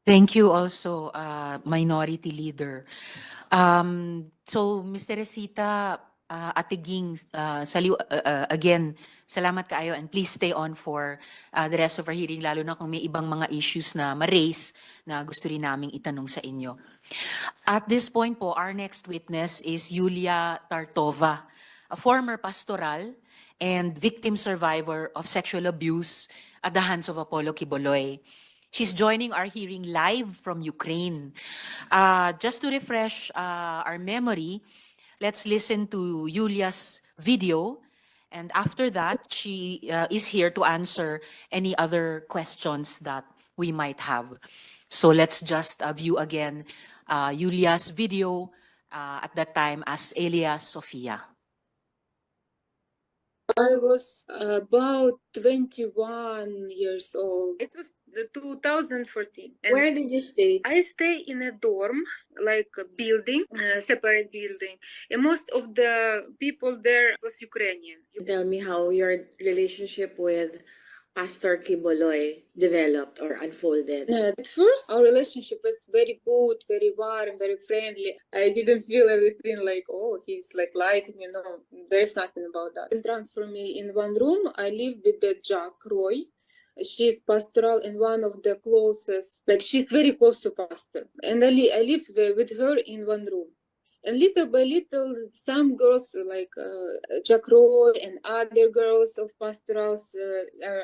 Thank you also, Minority Leader. So, Mr. Resita, Atiging, again, salamat kaayo and please stay on for the rest of our hearing, lalo na kung may ibang mga issues na ma-raise na gusto rin naming itanong sa inyo. At this point po, our next witness is Yulia Tartova, a former pastoral and victim survivor of sexual abuse at the hands of Apollo Quiboloy. She's joining our hearing live from Ukraine. Just to refresh our memory, let's listen to Yulia's video. And after that, she is here to answer any other questions that we might have. So let's just view again Yulia's video at that time as alias Sofia. I was about 21 years old. It was 2014. And where did you stay? I stay in a dorm, like a building, a separate building. And most of the people there was Ukrainian. Tell me how your relationship with Pastor Quiboloy developed or unfolded. At first, our relationship was very good, very warm, very friendly. I didn't feel everything like, oh, he's like me. No, there's nothing about that. And transfer me in one room. I live with the Jack Roy. She's pastoral and one of the closest, like she's very close to pastor. And I live with her in one room. And little by little, some girls like Jack Roy and other girls of pastorals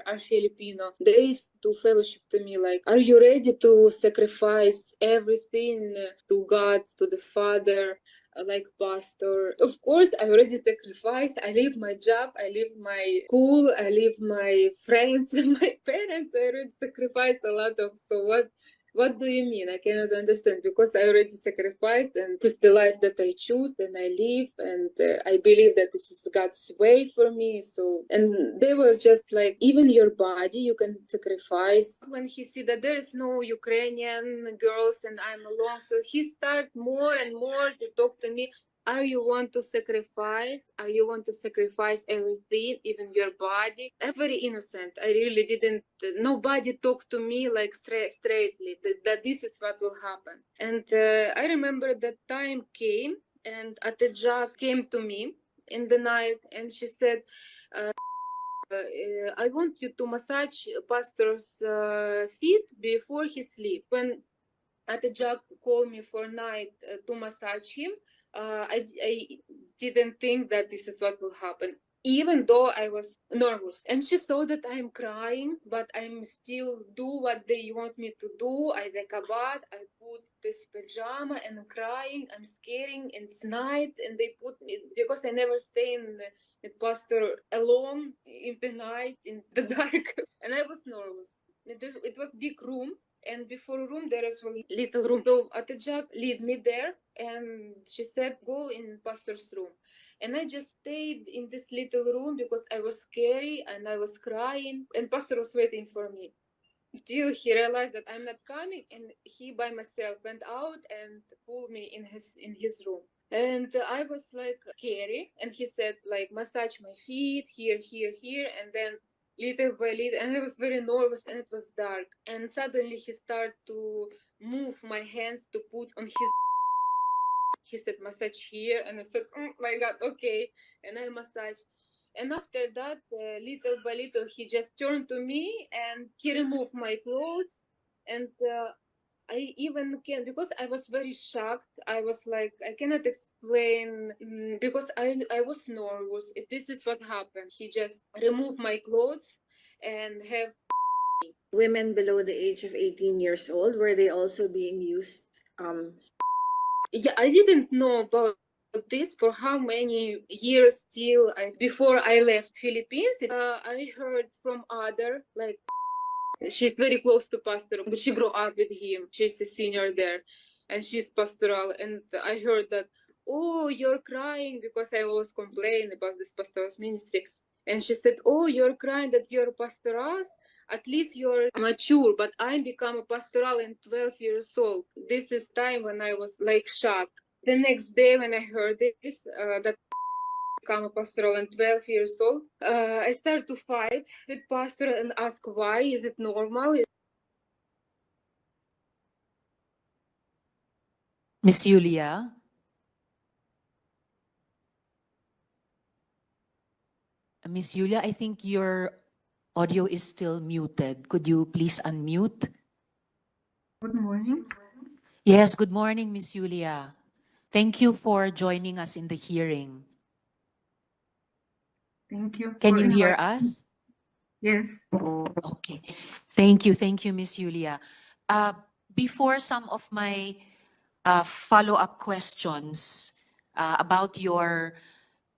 are Filipino. They used to fellowship to me like, are you ready to sacrifice everything to God, to the Father, like pastor? Of course, I already sacrificed. I leave my job, I leave my school, I leave my friends, my parents. I already sacrificed a lot of. So what do you mean? I cannot understand, because I already sacrificed and it's the life that I choose and I live, and I believe that this is God's way for me. So, and they were just like, even your body you can sacrifice. When he see that there is no Ukrainian girls and I'm alone, so he start more and more to talk to me. Are you want to sacrifice? Are you want to sacrifice everything, even your body? I'm very innocent. I really didn't. Nobody talked to me like straightly that this is what will happen. And I remember that time came, and Atejak came to me in the night, and she said, I want you to massage pastor's feet before he sleep. When Atejak called me for night to massage him, I didn't think that this is what will happen, even though I was nervous. And she saw that I'm crying, but I'm still do what they want me to do. I wake up, I put this pajama and I'm crying, I'm scaring, and it's night, and they put me, because I never stay in the pastor alone in the night, in the dark, and I was nervous. It was big room, and before room there is a little room. So Atejak lead me there, and she said, go in pastor's room. And I just stayed in this little room because I was scary and I was crying, and pastor was waiting for me till he realized that I'm not coming, and he by myself went out and pulled me in his room. And I was like scary, and he said like, massage my feet here, here, here, and then little by little, and I was very nervous, and it was dark, and suddenly he started to move my hands to put on his. He said massage here, and I said, oh my god, okay, and I massage. And after that, little by little, he just turned to me and he removed my clothes. And I even can, because I was very shocked. I was like, I cannot explain, because I was nervous. If this is what happened, he just removed my clothes and have. Women below the age of 18 years old, were they also being used? Yeah, I didn't know about this for how many years till before I left Philippines. I heard from other, like, she's very close to pastor. She grew up with him. She's a senior there, and she's pastoral. And I heard that, oh, you're crying, because I was complaining about this pastor's ministry. And she said, oh, you're crying that you're pastoral. At least you're mature, but I become a pastoral in 12 years old. This is time when I was like shocked. The next day when I heard this, that become a pastoral and 12 years old, I started to fight with pastor and ask why, is it normal? Miss Yulia? Miss Yulia, I think your audio is still muted. Could you please unmute? Good morning. Yes, good morning, Miss Yulia. Thank you for joining us in the hearing. Thank you Can for you hear inviting. us? Yes. Okay. Thank you, Miss Yulia. Uh, Before some of my follow-up questions about your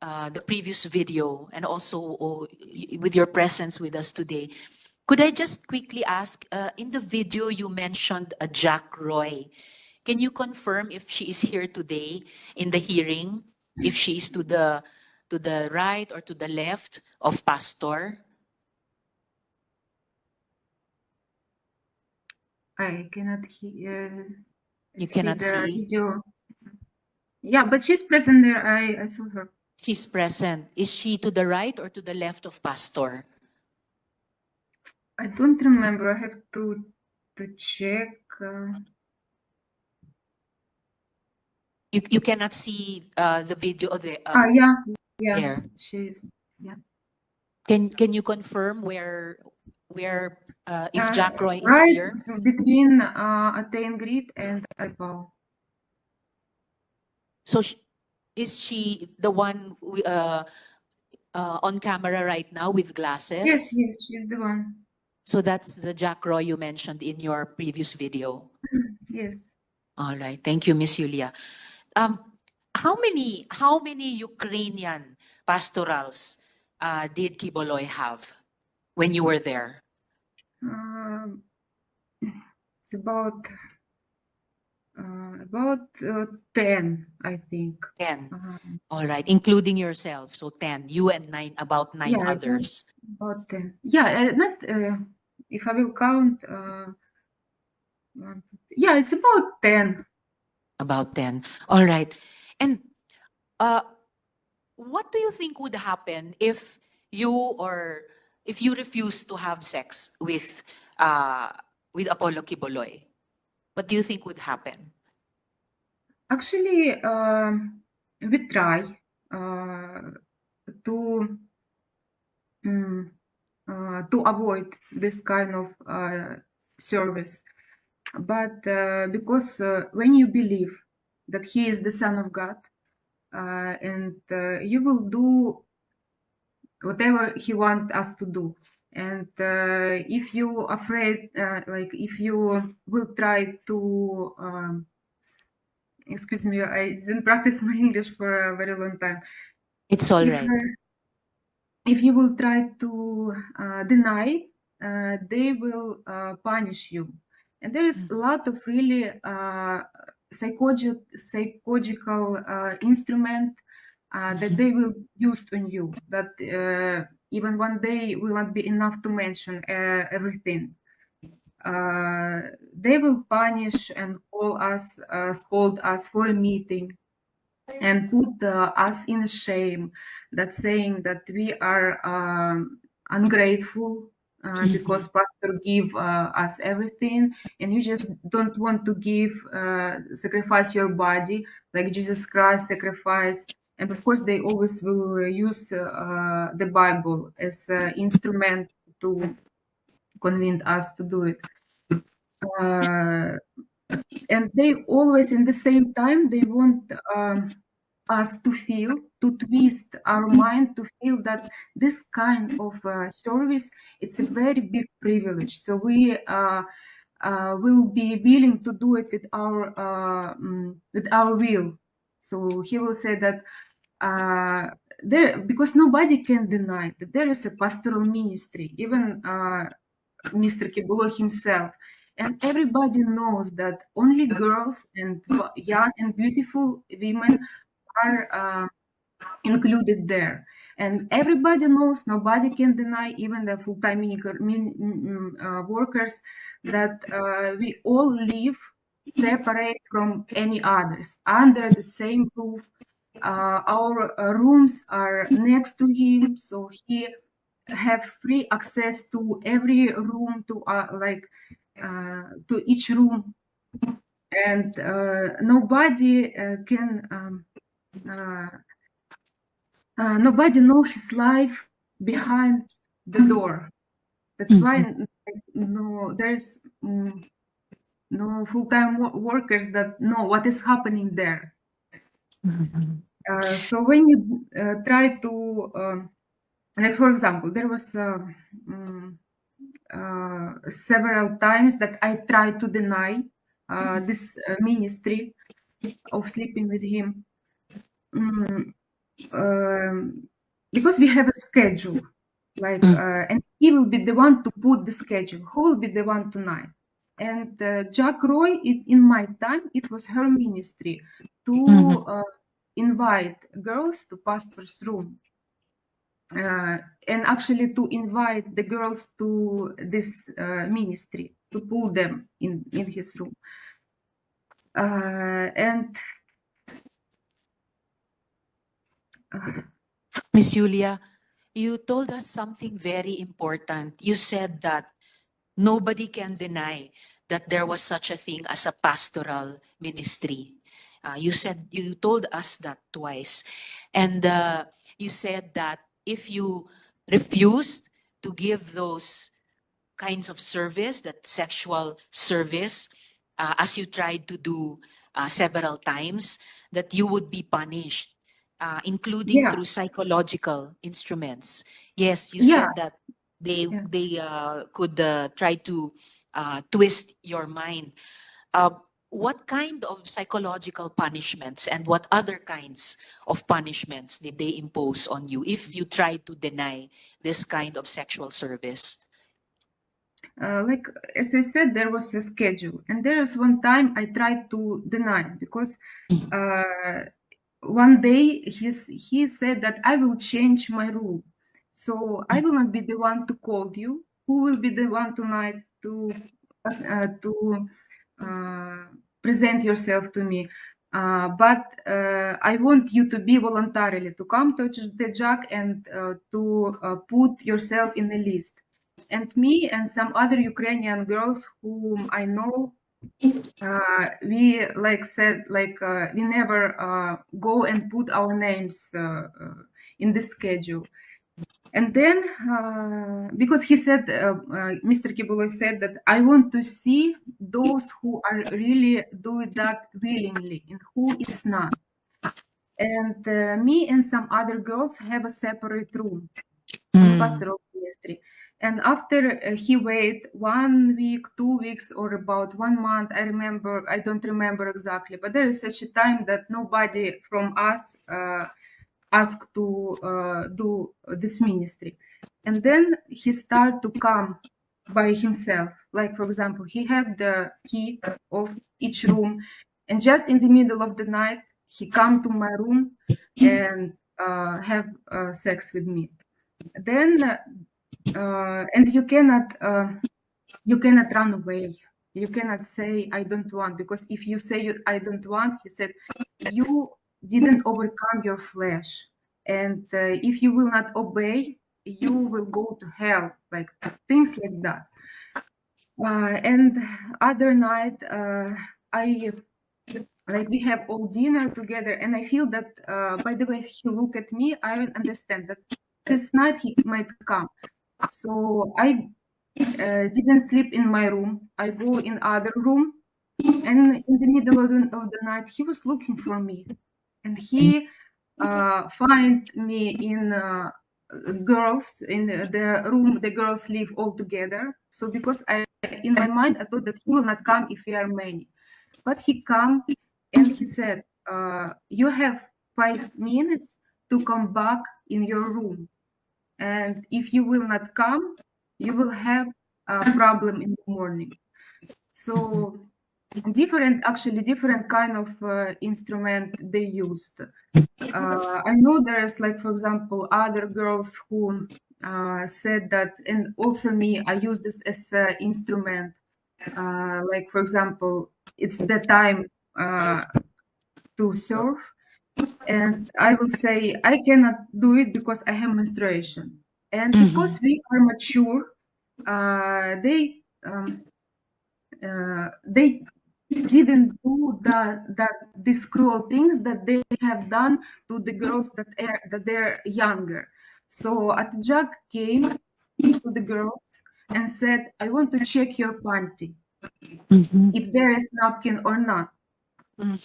the previous video and also with your presence with us today, could I just quickly ask, in the video you mentioned Jack Roy. Can you confirm if she is here today in the hearing? If she is to the right or to the left of Pastor? I cannot You see cannot the see. video. Yeah, but she's present there. I saw her. She's present. Is she to the right or to the left of Pastor? I don't remember. I have to check. You cannot see the video of the Yeah, yeah. there. She's yeah. Can you confirm where if Jack Roy is Right here? between Attain Grid and Ipao. So is she the one on camera right now with Yes, glasses? yes, she's the one. So that's the Jack Roy you mentioned in your previous video. Yes. All right. Thank you, Miss Yulia. Um, how many Ukrainian pastorals did Quiboloy have when you were there? It's about 10, I think. 10. Uh, All right, including yourself. So 10. You and about nine Yeah, others. about 10. Yeah, not if I will count. Yeah, it's about 10. About 10. All right. And uh, what do you think would happen if you refuse to have sex uh, with Apollo Quiboloy? What do you think would happen? Actually, we try to mm, to avoid this kind of service, but because when you believe that he is the Son of God, and you will do whatever he wants us to do. And if you afraid, like if you will try to, excuse me, I didn't practice my English for a very long time. It's all If right. if you will try to deny, they will punish you. And there is a lot of really psychological instrument that they will use on you. That even one day will not be enough to mention everything. They will punish and call us, scold us for a meeting, and put us in shame, that saying that we are ungrateful because pastor give us everything, and you just don't want to give sacrifice your body like Jesus Christ sacrificed. And of course they always will use the Bible as an instrument to convince us to do it. And they always in the same time they want us to feel, to twist our mind to feel that this kind of service, it's a very big privilege, so we will be willing to do it with our will. So he will say that there, because nobody can deny that there is a pastoral ministry, even Mr. Quiboloy himself. And everybody knows that only girls and young and beautiful women are included there. And everybody knows, nobody can deny, even the full-time workers, that we all live separate from any others, under the same roof. Our rooms are next to him, so he have free access to every room, to to each room. and nobody nobody know his life behind the door. That's why no, there's no full-time workers that know what is happening there. So when you try to, like for example, there was several times that I tried to deny this ministry of sleeping with him. Because we have a schedule, like, and he will be the one to put the schedule. Who will be the one tonight? And Jack Roy, in my time, it was her ministry to invite girls to pastor's room, and actually to invite the girls to this ministry, to pull them in his room. And Miss Yulia, you told us something very important. You said that nobody can deny that there was such a thing as a pastoral ministry. You told us that twice. And you said that if you refused to give those kinds of service, that sexual service, as you tried to do several times, that you would be punished, including yeah, through psychological instruments. Yes, you yeah, said that they yeah. they could try to twist your mind. Uh, what kind of psychological punishments and what other kinds of punishments did they impose on you if you tried to deny this kind of sexual service? Like as I said, there was a schedule, and there is one time I tried to deny because one day he said that I will change my rule, so I will not be the one to call you. Who will be the one tonight to present yourself to me? But I want you to be voluntarily to come to the Jack and to put yourself in the list. And me and some other Ukrainian girls whom I know, we like said like we never go and put our names in the schedule. And then because he said, Mr. Quiboloy said that I want to see those who are really doing that willingly and who is not. And me and some other girls have a separate room on pastoral ministry. And after he wait 1 week, 2 weeks, or about 1 month, I don't remember exactly, but there is such a time that nobody from us asked to do this ministry. And then he started to come by himself. Like, for example, he had the key of each room, and just in the middle of the night, he come to my room and have sex with me. Then and you cannot run away. You cannot say I don't want, because if you say I don't want, he said you didn't overcome your flesh, and if you will not obey, you will go to hell, like things like that. And other night, I like we have all dinner together, and I feel that by the way he look at me, I understand that this night he might come. So I didn't sleep in my room. I go in other room, and in the middle of the night, he was looking for me, and he find me in girls in the room. The girls live all together. So because in my mind, I thought that he will not come if we are many, but he come and he said, "You have 5 minutes to come back in your room. And if you will not come, you will have a problem in the morning." So different kind of instrument they used. I know there's like, for example, other girls who said that, and also me, I use this as an instrument. Like, for example, it's the time to serve, and I will say I cannot do it because I have menstruation. And because we are mature, they didn't do these cruel things that they have done to the girls that they're younger. So Atjag came to the girls and said, "I want to check your panty Mhm. if there is napkin or not." Mm.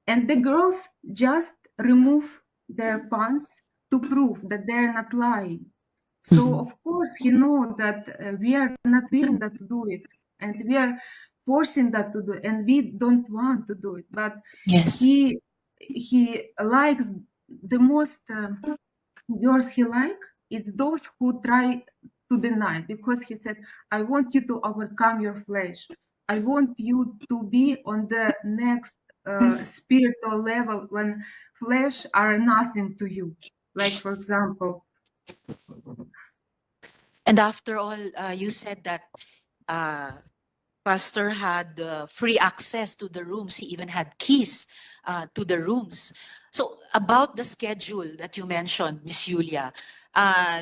And the girls just remove their pants to prove that they're not lying. So Mhm. of course he know that we are not willing that to do it, and we are forcing that to do it, and we don't want to do it. But Yes. he likes the most girls he like. It's those who try to deny, because he said, "I want you to overcome your flesh. I want you to be on the next spiritual level when flesh are nothing to you." Like for example, And after all, you said that uh, Pastor had free access to the rooms. He even had keys to the rooms. So about the schedule that you mentioned, Miss Yulia,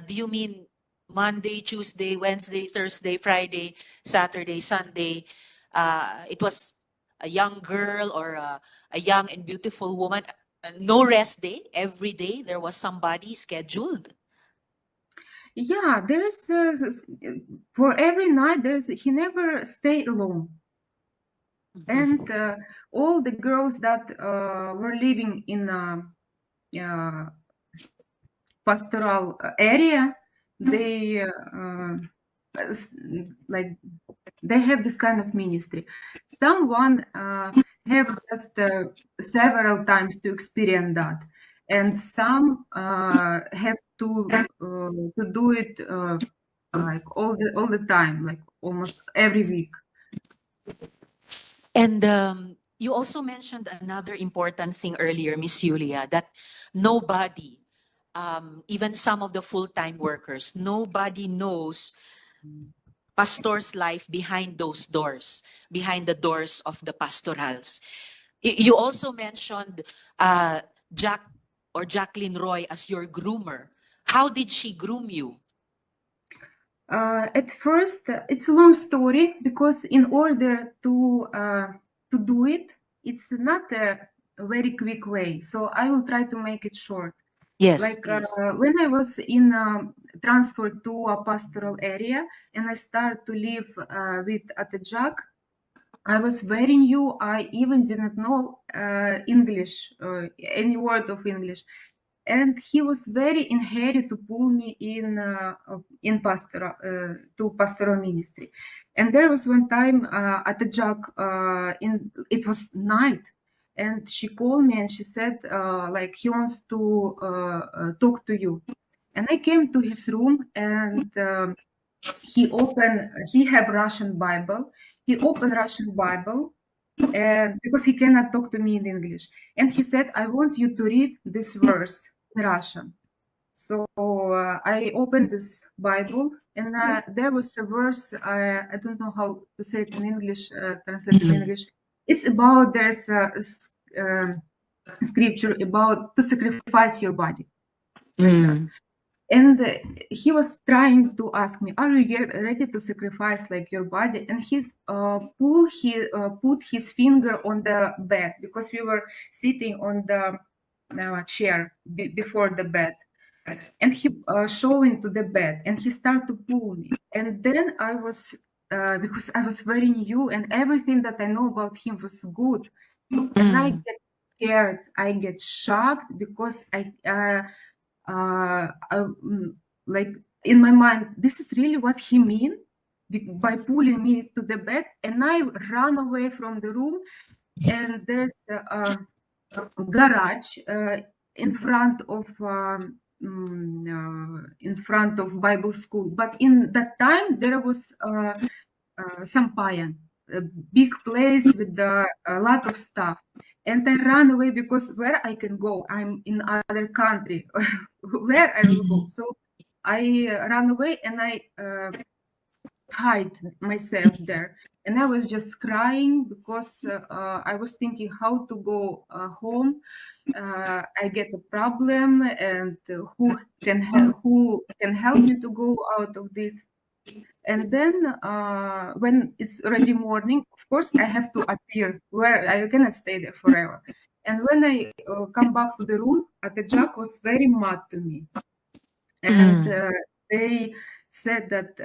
do you mean Monday, Tuesday, Wednesday, Thursday, Friday, Saturday, Sunday? It was a young girl or a young and beautiful woman. No rest day. Every day there was somebody scheduled. yeah, there's for every night there's he never stay alone. And all the girls that were living in uh, pastoral area, they s- like they have this kind of ministry. Someone have just several times to experience that, and some have to do it like all the time, like almost every week. And you also mentioned another important thing earlier, Miss Yulia, that nobody, even some of the full-time workers, nobody knows pastor's life behind those doors, behind the doors of the pastorals. You also mentioned Jack or Jacqueline Roy as your groomer. How did she groom you? At first, it's a long story, because in order to do it, it's not a very quick way. So I will try to make it short. Yes, Like please. when I was in transferred to a pastoral area and I started to live with Atejak, I was very new. I even didn't know English, any word of English, and he was very in hurry to pull me in pastoral to pastoral ministry. And there was one time at the jug in it was night, and she called me and she said like he wants to talk to you. And I came to his room, and he have Russian Bible. He opened Russian Bible, and because he cannot talk to me in English, and he said, "I want you to read this verse in Russian." So I opened this Bible, and there was a verse. I don't know how to say it in English, translated in Mhm. English. It's about there's scripture about to sacrifice your body, like that. Mm. And he was trying to ask me, "Are you ready to sacrifice like your body?" And he put his finger on the bed, because we were sitting on the chair before the bed, and he showing to the bed, and he started to pull me. And then I was because I was very new and everything that I know about him was good, and I Mm. get scared, I get shocked, because like in my mind, this is really what he mean by pulling me to the bed. And I run away from the room, and there's a garage in front of Bible school. But in that time, there was Sampayan, a big place with a lot of stuff. And I ran away, because where I can go? I'm in other country. Where I will go? So I ran away, and I hide myself there. And I was just crying, because I was thinking how to go home. I get a problem, and who can help me to go out of this? And then when it's already morning, of course, I have to appear where I cannot stay there forever. And when I come back to the room, the Jack was very mad to me. And they said that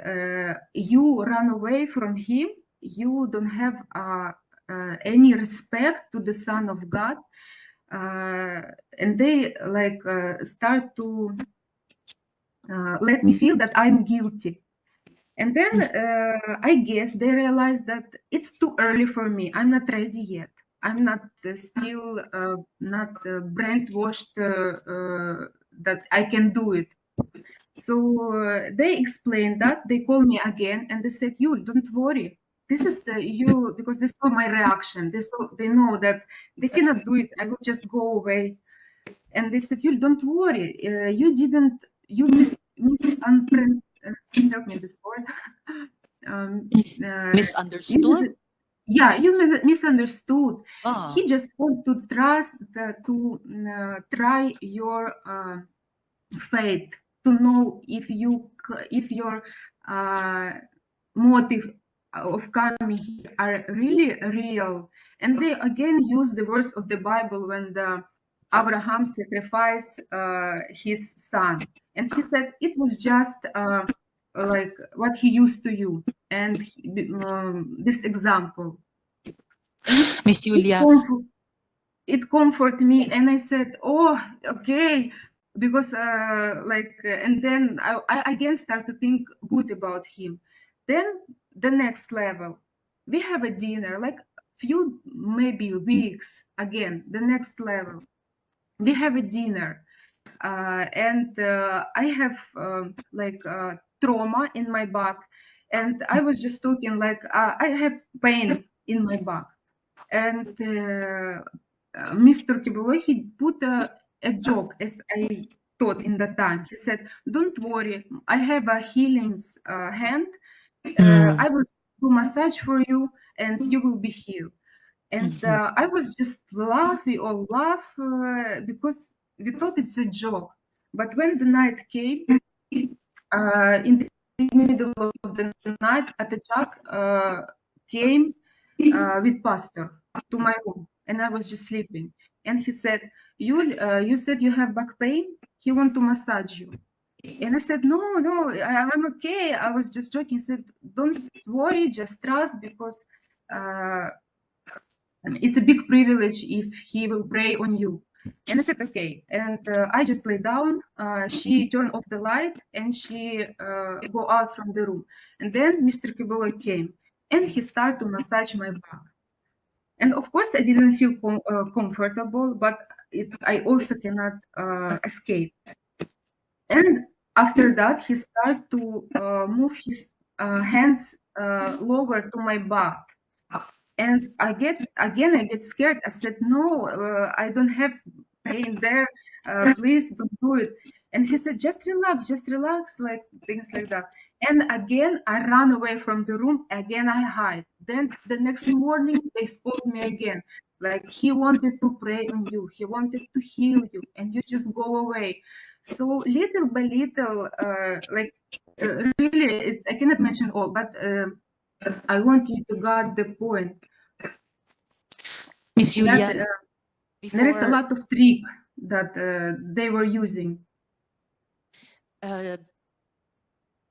you run away from him, you don't have any respect to the Son of God. And they like start to let me feel that I'm guilty. And then I guess they realized that it's too early for me. I'm not ready yet. I'm not still not brainwashed that I can do it. So they explained that. They called me again and they said, "You don't worry. This is you," because they saw my reaction. They know that they cannot do it. I will just go away. And they said, "You don't worry. You didn't. You misunderstood." Help me this word. Misunderstood? You misunderstood. Oh. He just want to trust to try your faith, to know if your motive of coming here are really real. And they again use the verse of the Bible when Abraham sacrificed his son, and he said it was just like what he used to you, and this example. And Miss Yulia. it comforted me, and I said, "Oh, okay," because and then I again start to think good about him. Then the next level, we have a dinner, like few maybe weeks. Again, the next level, we have a dinner, and I have trauma in my back, and I was just talking like I have pain in my back, and Mr. Quiboloy, he put a joke, as I thought in that time. He said, "Don't worry, I have a healing hand. I will do massage for you, and you will be healed." And I was just laughing or laugh because we thought it's a joke. But when the night came, in the middle of the night, Jack came with pastor to my room, and I was just sleeping. And he said, you said you have back pain? He want to massage you." And I said, no, I'm okay. I was just joking. He said, "Don't worry, just trust, because it's a big privilege if he will pray on you." And I said, "Okay." And I just lay down. She turned off the light and she go out from the room. And then Mr. Quiboloy came and he started to massage my back. And of course, I didn't feel comfortable, but I also cannot escape. And after that, he started to move his hands lower to my back. And I get scared. I said, "No, I don't have pain there. Please don't do it." And he said, just relax, like things like that. And again, I run away from the room. Again, I hide. Then the next morning, they spoke me again. Like, he wanted to pray on you. He wanted to heal you, and you just go away. So little by little, really, I cannot mention all, but I want you to get the point. Miss Yulia, That, there is a lot of trick that they were using.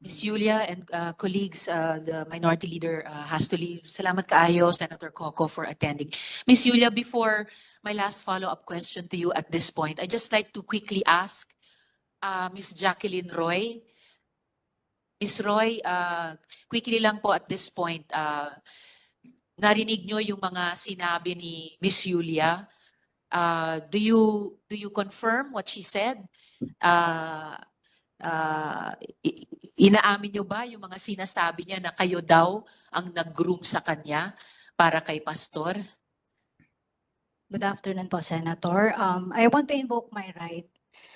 Miss Yulia and colleagues, the minority leader has to leave. Salamat kaayo, Senator Coco, for attending. Miss Yulia, before my last follow-up question to you at this point, I'd just like to quickly ask Miss Jacqueline Roy. Miss Roy, quickly lang po at this point, narinig nyo yung mga sinabi ni Miss Yulia. Do you confirm what she said? Inaamin nyo ba yung mga sinasabi niya na kayo daw ang nag-groom sa kanya para kay pastor? Good afternoon po, Senator. I want to invoke my right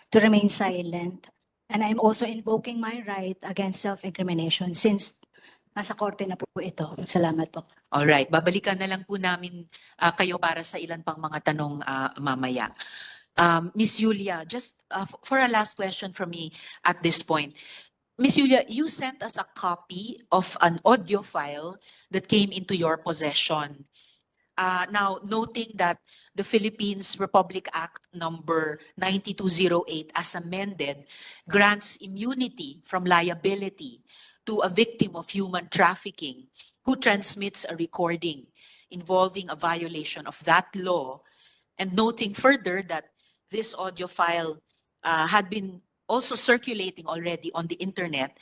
to remain silent, and I'm also invoking my right against self-incrimination since nasa korte na po ito. Salamat po. Alright, babalikan na lang po namin kayo para sa ilan pang mga tanong mamaya. Miss Yulia, just for a last question from me at this point. Miss Yulia, you sent us a copy of an audio file that came into your possession. Now, noting that the Philippines Republic Act number 9208 as amended grants immunity from liability to a victim of human trafficking who transmits a recording involving a violation of that law, and noting further that this audio file had been also circulating already on the internet,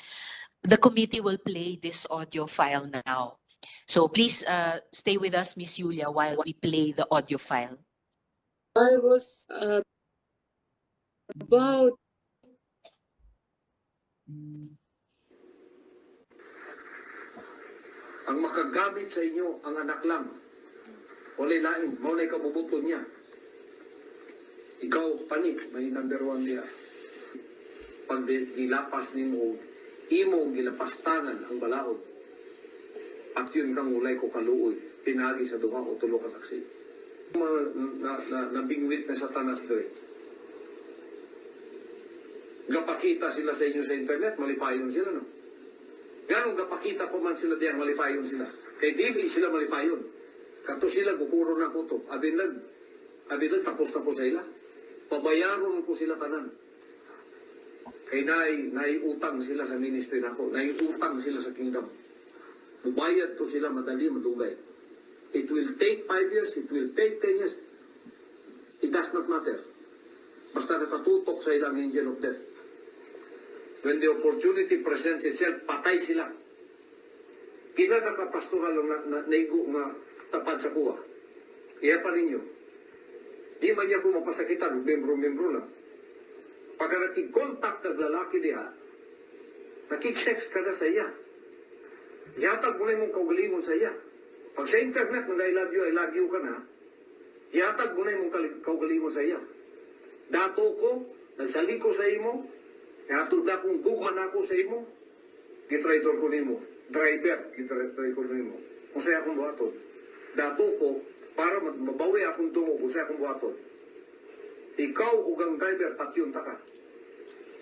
the committee will play this audio file now. So please stay with us, Miss Yulia, while we play the audio file. I was about ang makagamit sa inyo ang anak lang. Walay lain, maunay kabubuto niya. Ikaw, panik, may number 1 niya. Pag gilapas ni mo, imo gilapastangan ang balaod. At yun kang ulay ko kaluoy, pinagi sa duha o tulo ka saksi. Nabingwit na sa tanas doon. Gapakita sila sa inyo sa internet, malipayon sila, no? Ganong gapakita po man sila diyang malipayon sila. Kay dili sila malipayon. Kato sila, gukuro na ko to. Abinag tapos sa ila. Pabayaron ko sila tanan. Kay naiutang sila sa ministry nako. Naiutang sila sa kingdom. Mubayad to sila madali, madugay. It will take 5 years, it will take 10 years. It does not matter. Basta nakatutok sa ilang angel of death. When the opportunity presents itself, patay sila. Pila nakapastoral lang naigo nga tapad sa kuha. Iya pa ninyo. Di man niya ko mapasakitan, membro-membro lang. Pagka nakig-contact ng lalaki diha, nakig-sex ka na sa iya. Yatag mo na yung kaugalingon sa iya. Pag sa internet, nag I love you ka na, yatag mo na yung kaugalingon sa iya. Dato ko, nagsali ko sa imo, hatod na kung gugman ako sa imo, gitraidor ko nimo. Driver, gitraidor ko nimo. Kung sa'yo akong buhaton. Dato ko, para mabawi akong dungo kung sa'yo akong buhaton. Ikaw ugang driver, patyon ta ka.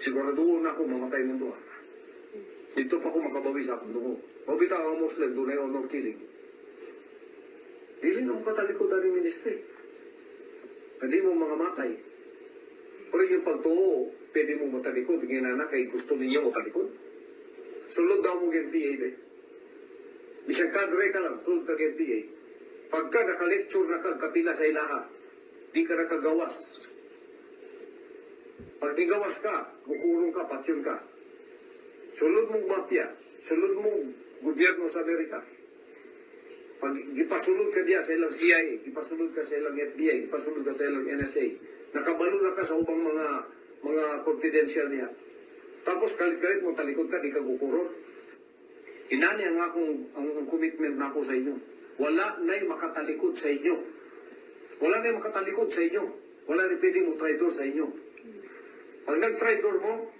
Siguraduhin na ako mamatay ng duha. Dito pa ako makabawi sa akong dungo. Mabita ang Muslim, doon ay honor killing. Dili na mo katalikod ang ministry. Hindi mo mga matay. Pero yung pagtuo, pwede mo matalikod. Ginana kay gusto ninyo matalikod. Sulod daw mo NPA, be. Bisang kadre ka lang, sulod ka NPA. Pagka naka-lecture na kag kapila sa ilaha, di ka nakagawas. Pag di gawas ka, bukulong ka, patyon ka. Sulod mong mafia, sulod mong gobyerno sa Amerika. Pag gipasulod ka diya sa ilang CIA, gipasulod ka sa ilang FBI, gipasulod ka sa ilang NSA, nakabalo na ka sa ubang mga confidential niya. Tapos kalit-kalit mo talikod ka, di ka gukurot. Inani ang commitment na ako sa inyo. Wala na'y makatalikod sa inyo. Wala na'y makatalikod sa inyo. Wala na'y pwede mo traidor sa inyo. Pag nag-traidor mo,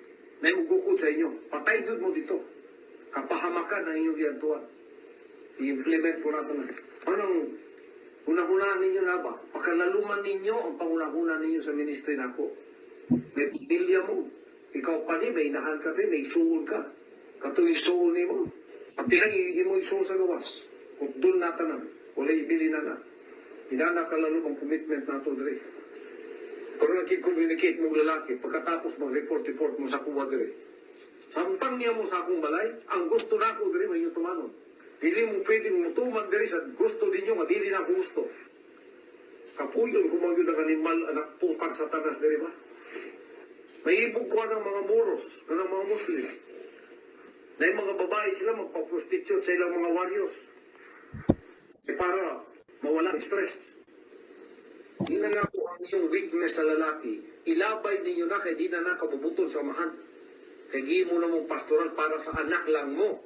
na'y magukod sa inyo. Patay dun mo dito. Kapahamakan ang inyong giyantuan. I-implement ko natin na. Anong unang-unahan ninyo na ba? Pakalaluman ninyo ang pangunang-unahan ninyo sa ministry na ako. May pamilya mo. Ikaw pa ni, may inahan ka din, may isuon ka. Katong isuon ni mo. Pati lang mo isuon sa gawas. Kung doon natanan, wala ibili na na. Hinana ka lalo ang commitment na ito, dire. Pero nag-communicate mong lalaki, pagkatapos mag-report mo sa kuwa, dire. Samtang niya mo sa akong balay, ang gusto na ako, dire, may yung tumanon. Dili mo pwedeng mutuman, dire, sa gusto ninyo, nga dili na ako gusto. Kapuyon, kumagyod ang animal, anak putang satanas, dire ba? May ibog ko ng mga moros, ng mga Muslim. Na yung mga babae sila magpa-prostitute sa ilang mga warriors. Kasi para mawala ng stress. Hindi na ako ang iyong weakness sa lalaki. Ilabay ninyo na kaya di na nakabubutol sa mahan. Kaya gi mo na mong pastoral para sa anak lang mo.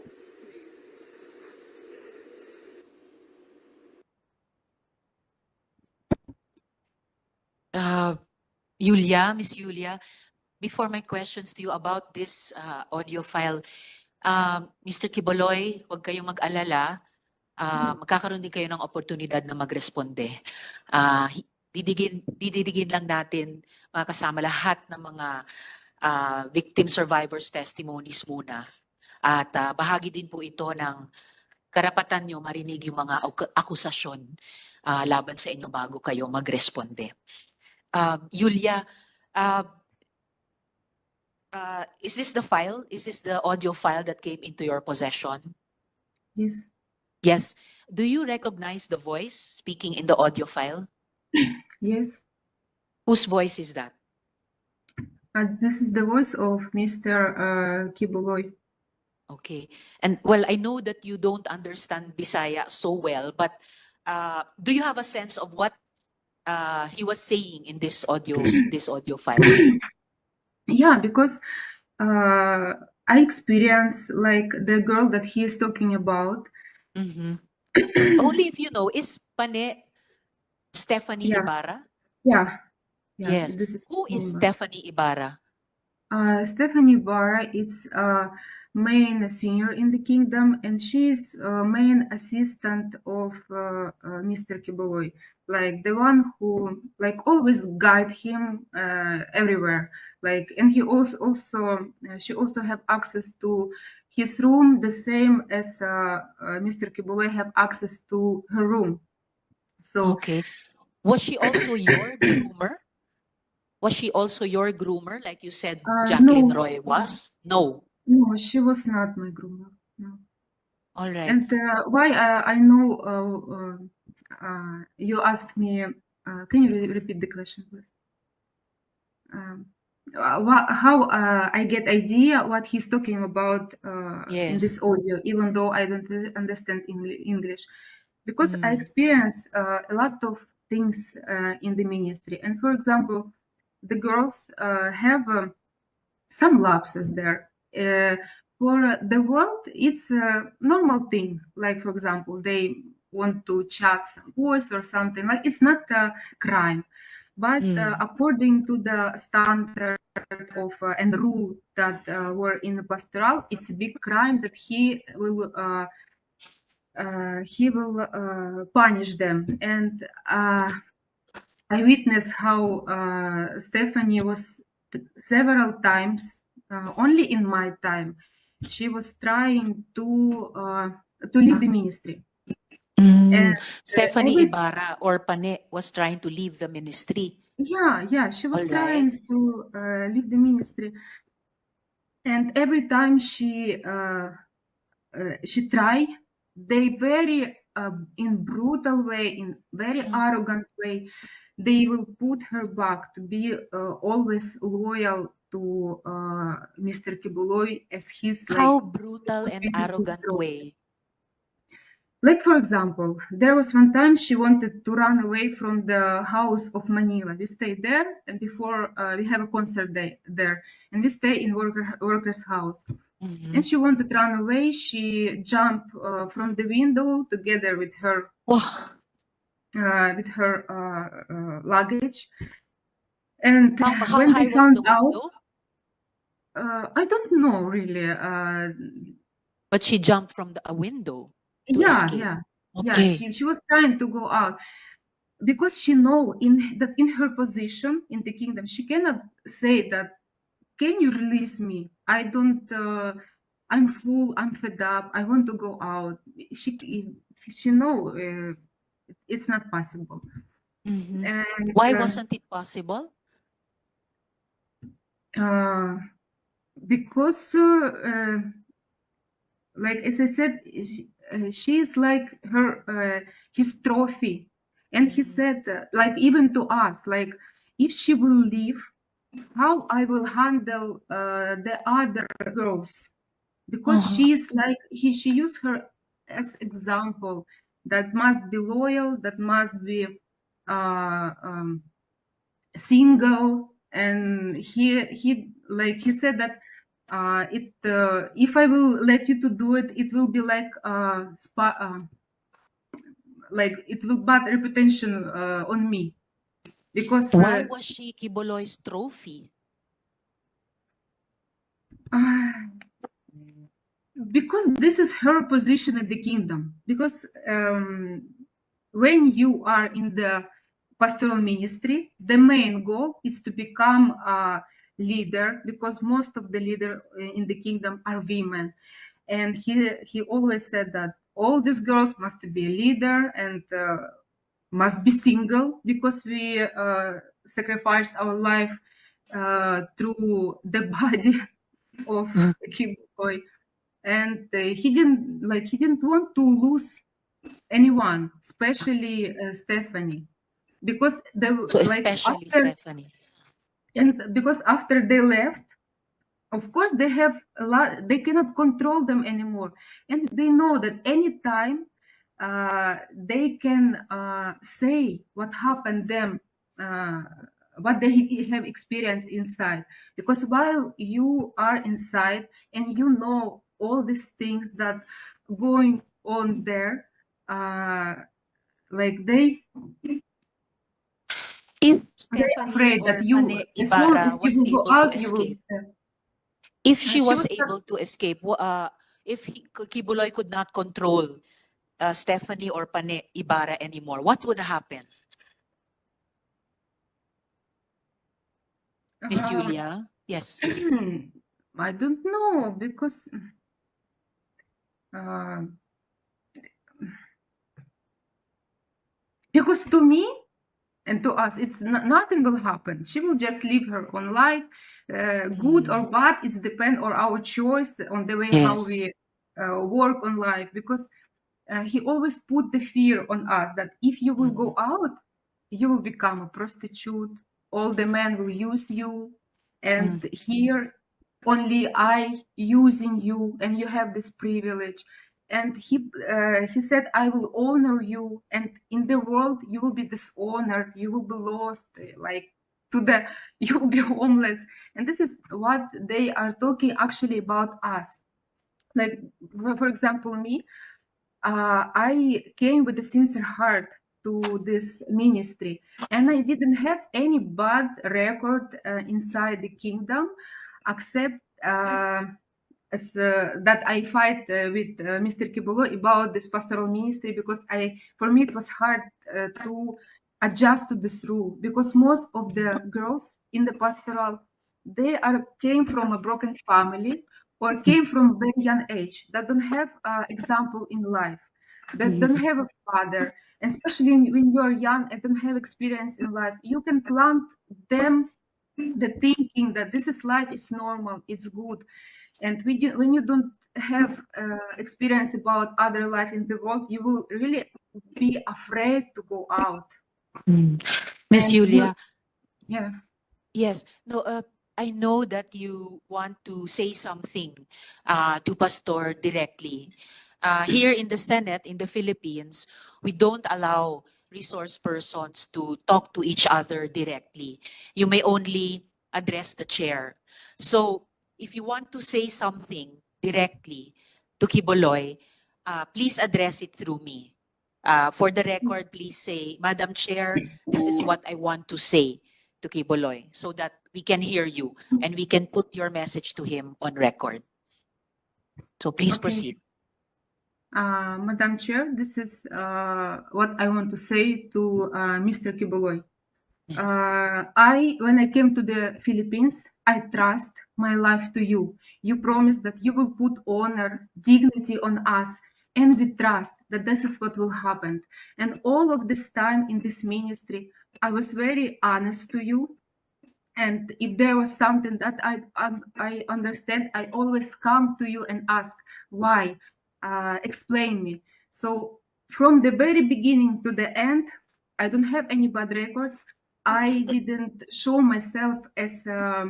Yulia, Miss Yulia, before my questions to you about this audio file, Mr. Quiboloy, huwag kayong mag-alala. Magkakaroon din kayo ng oportunidad na magresponde. Didigin lang natin mga kasama lahat ng mga victim survivors testimonies muna. At bahagi din po ito ng karapatan nyo marinig yung mga akusasyon laban sa inyo bago kayo magresponde. Yulia, is this the file? Is this the audio file that came into your possession? Yes. Yes. Do you recognize the voice speaking in the audio file? Yes. Whose voice is that? This is the voice of Mr. Quiboloy. Okay. And well, I know that you don't understand Bisaya so well, but do you have a sense of what he was saying in this audio file? Yeah, because I experienced like the girl that he is talking about. Mhm. Only if you know, is Pane Stephanie Yeah. Ibarra? Yeah. Yes. This is Who is Ibarra. Stephanie Ibarra? Stephanie Ibarra is main senior in the kingdom, and she is main assistant of Mr. Quiboloy, like the one who like always guide him everywhere. Like, and he also she also have access to his room the same as Mr. Quiboloy have access to her room. So Okay. Was she also your groomer? Was she also your groomer, like you said Jacqueline no, Roy was? No. no, she was not my groomer. No. All right. And why I know you asked me, can you repeat the question, please? How I get idea what he's talking about in this Yes. audio, even though I don't understand English, because I Mm. experience a lot of things in the ministry. And for example, the girls have some lapses there. For the world, it's a normal thing. Like, for example, they want to chat some boys or something. Like, it's not a crime. But according to the standard of and rule that were in the pastoral, it's a big crime that he will punish them. And I witnessed how Stephanie was several times, only in my time, she was trying to leave the ministry. And Stephanie every Ibarra or Pane was trying to leave the ministry. yeah, she was All right. trying to leave the ministry, and every time she tried, they very in brutal way, in very arrogant way, they will put her back to be always loyal to Mr. Quiboloy as his How brutal and his arrogant control. way. Like, for example, there was one time she wanted to run away from the house of Manila. We stayed there, and before we have a concert day there, and we stay in worker's house. Mhm. And she wanted to run away. She jumped from the window together with her Wow. luggage. And How when high they was found the out, window? I don't know really. But she jumped from a window to Yeah, escape. yeah. Okay. She was trying to go out because she know that in her position in the kingdom, she cannot say that, can you release me? I don't, I'm full, I'm fed up, I want to go out. She know it's not possible. Mhm. And Why wasn't it possible? because like as I said, she is like his trophy. And he said, like, even to us, like, if she will leave, how I will handle the other girls, because she's like she used her as example that must be loyal, that must be single. And he like he said that if I will let you to do it, it will be like like it will bad reputation on me, because Why was she Quiboloy's trophy? because this is her position in the kingdom. Because when you are in the pastoral ministry, the main goal is to become leader, because most of the leader in the kingdom are women. And he always said that all these girls must be a leader and must be single, because we sacrifice our life through the body of Quiboloy. And he didn't want to lose anyone, especially Stephanie, because they So like especially after, Stephanie. and because after they left, of course they have a lot, they cannot control them anymore, and they know that anytime they can say what happened them, what they have experienced inside, because while you are inside and you know all these things that going on there, like If they're Stephanie afraid that or you, Pane as long as Ibarra you was will go able to out, you will escape, if she she was was able to escape, if Quiboloy could not control Stephanie or Pane Ibarra anymore, what would happen? Miss Yulia? Yes. I don't know, because uh, to me and to us, it's nothing will happen. She will just live her own life, good or bad. It's depend on our choice, on the way how Yes. we work on life. Because he always put the fear on us that if you will go out, you will become a prostitute. All the men will use you, and here only I using you, and you have this privilege. And he said, I will honor you, and in the world you will be dishonored, you will be lost, like to the you will be homeless. And this is what they are talking actually about us. Like for example, me, I came with a sincere heart to this ministry, and I didn't have any bad record inside the kingdom, except that I fight with Mr. Quiboloy about this pastoral ministry, because for me it was hard to adjust to this rule, because most of the girls in the pastoral, they came from a broken family or came from a very young age, that don't have example in life, that don't have a father, and especially when you're young and don't have experience in life, you can plant them the thinking that this is life, is normal, it's good. And when you don't have experience about other life in the world, you will really be afraid to go out. Miss And you, Yulia, yeah. yes. No, I know that you want to say something to Pastor directly. Here in the Senate, in the Philippines, we don't allow resource persons to talk to each other directly. You may only address the chair. So, if you want to say something directly to Quiboloy, please address it through me. For the record, please say, Madam Chair, this is what I want to say to Quiboloy, so that we can hear you and we can put your message to him on record. So please Okay. proceed. Madam Chair, this is what I want to say to Mr. Quiboloy. When I came to the Philippines, I trust my life to you. You promised that you will put honor, dignity on us, and we trust that this is what will happen. And all of this time in this ministry, I was very honest to you. And if there was something that I understand, I always come to you and ask why. Explain me. So from the very beginning to the end, I don't have any bad records. I didn't show myself as a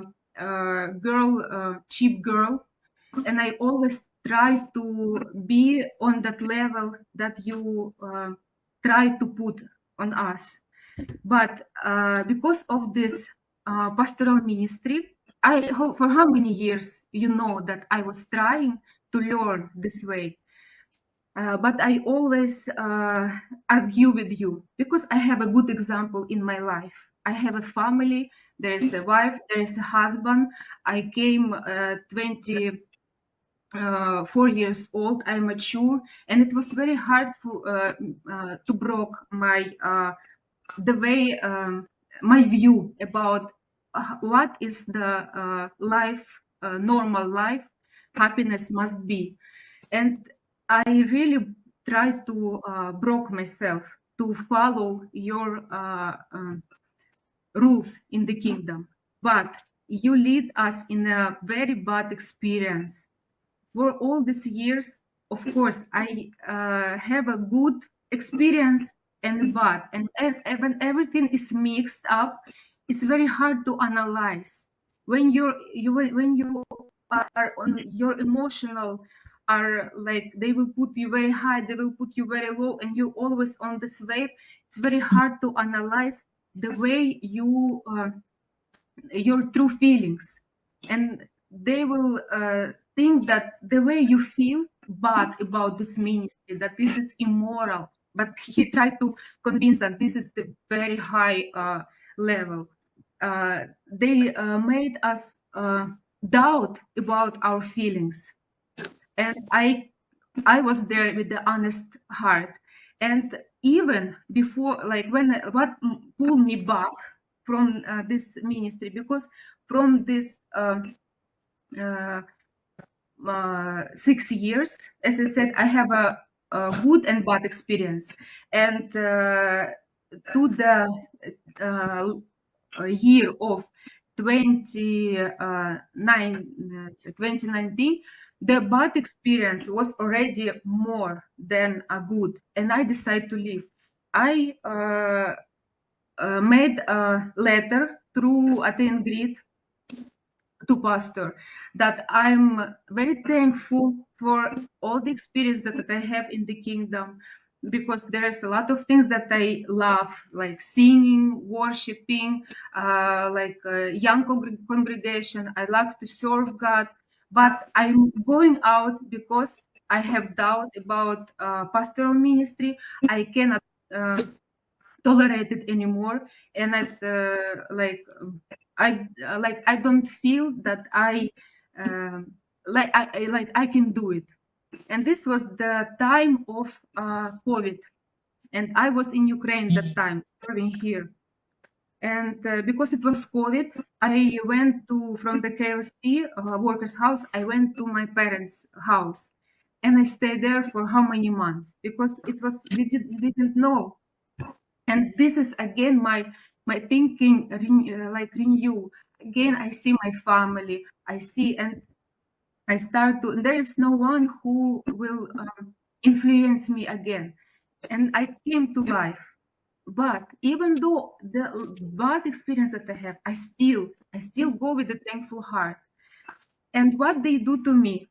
girl, cheap girl, and I always try to be on that level that you try to put on us. But because of this pastoral ministry, for how many years, you know, that I was trying to learn this way. But I always argue with you, because I have a good example in my life. I have a family, there is a wife, there is a husband. I came 24 years old, I'm mature, and it was very hard to broke my the way my view about what is the life, normal life, happiness must be. And I really try to broke myself to follow your rules in the kingdom. But you lead us in a very bad experience. For all these years, of course, I have a good experience and bad. And when everything is mixed up, it's very hard to analyze. When when you are on your emotional are like they will put you very high, they will put you very low, and you're always on this wave. It's very hard to analyze the way you your true feelings, and they will think that the way you feel bad about this ministry, that this is immoral, but he tried to convince that this is the very high level. They made us doubt about our feelings, and I was there with the honest heart. And even before, like when what pulled me back from this ministry, because from this 6 years, as I said, I have a good and bad experience. And to the year of 2019, the bad experience was already more than a good, and I decided to leave. I made a letter through Aten Grid to pastor that I'm very thankful for all the experience that I have in the kingdom, because there is a lot of things that I love, like singing, worshiping, like young congregation. I love to serve God, but I'm going out because I have doubt about pastoral ministry. I cannot tolerate it anymore, and I don't feel that I I can do it. And this was the time of COVID, and I was in Ukraine that time, serving here. And because it was COVID, I went to from the KLC workers' house. I went to my parents' house, and I stayed there for how many months, because it was we didn't know. And this is again my thinking like renew. Again, I see my family. I see, and I start to. There is no one who will influence me again, and I came to life. But even though the bad experience that I have, I still go with a thankful heart. And what they do to me,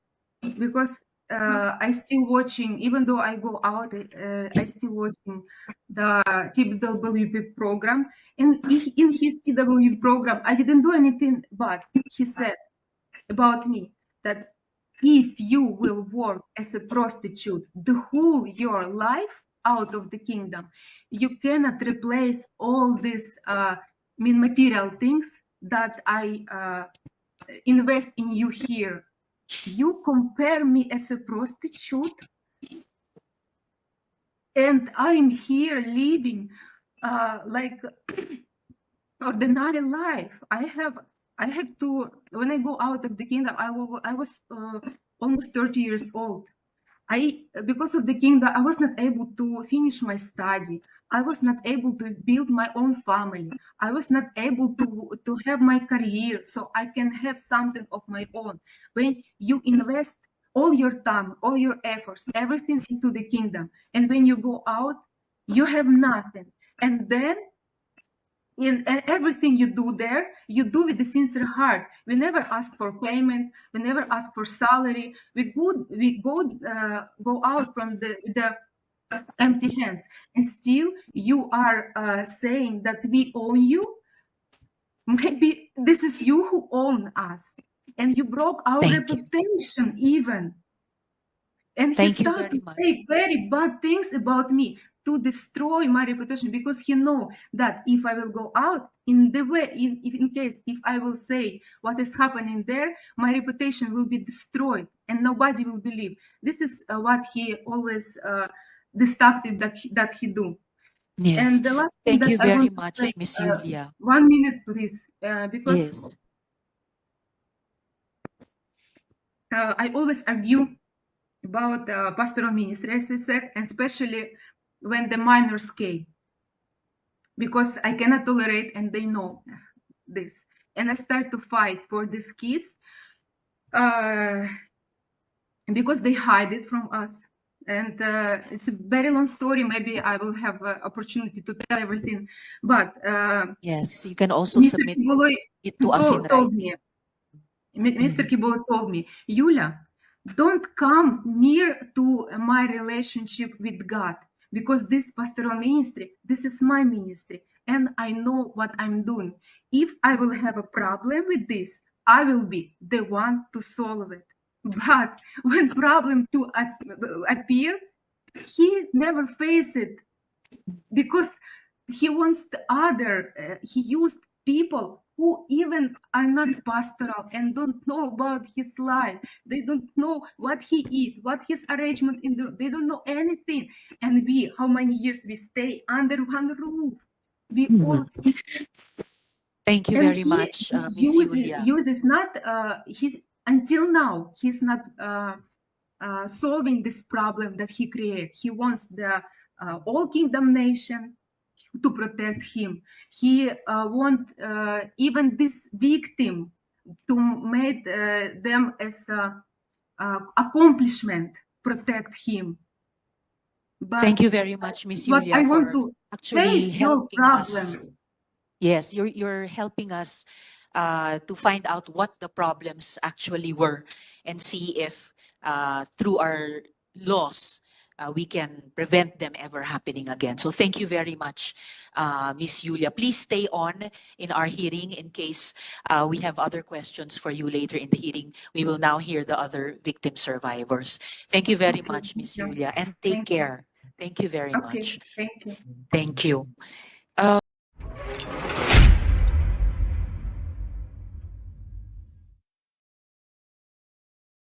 because I still watching, even though I go out, I still watching the TWP program. And in his TWP program, I didn't do anything, but he said about me that if you will work as a prostitute the whole your life out of the kingdom, you cannot replace all these material things that I invest in you here. You compare me as a prostitute, and I'm here living like ordinary life. I have to, when I go out of the kingdom, I was almost 30 years old. Because of the kingdom, I was not able to finish my study. I was not able to build my own family. I was not able to have my career, so I can have something of my own. When you invest all your time, all your efforts, everything into the kingdom, and when you go out, you have nothing. And then and everything you do there, you do with a sincere heart. We never ask for payment. We never ask for salary. We go out from the empty hands, and still you are saying that we own you. Maybe this is you who own us, and you broke our Thank you. reputation even. And he Thank you started very to much. say very bad things about me to destroy my reputation, because he know that if I will go out in the way, in case if I will say what is happening there, my reputation will be destroyed and nobody will believe. This is what he always destructive that he do. Yes. And the last thing Thank you that I very want to much, say, Miss Yulia. 1 minute, please, because Yes. I always argue about pastoral ministry, as I said, and especially when the minors came, because I cannot tolerate, and they know this. And I start to fight for these kids because they hide it from us. And it's a very long story. Maybe I will have an opportunity to tell everything. But Yes, you can also Mr. submit Quiboloy it to us in told writing. me, Mr. Quiboloy told me, Yulia, don't come near to my relationship with God, because this pastoral ministry, this is my ministry, and I know what I'm doing. If I will have a problem with this, I will be the one to solve it. But when problem to appear, he never face it, because he wants the other. He used people who even are not pastoral and don't know about his life. They don't know what he eat, what his arrangement in the. They don't know anything. And we, how many years we stay under one roof? We all. Thank you And very he much, Miss Yulia. uses not he's until now he's not solving this problem that he created. He wants the all kingdom nation to protect him. He want even this victim to make them as accomplishment protect him. But Thank you very much, Miss what Yulia, I want for to actually face your helping us. problem. Yes, you're helping us to find out what the problems actually were and see if through our laws we can prevent them ever happening again. So thank you very much, Miss Yulia. Please stay on in our hearing in case we have other questions for you later in the hearing. We will now hear the other victim survivors. Thank you very Okay, much, Miss thank you. Yulia, and take Thank you. care. Thank you very Okay, much. thank you. Thank you.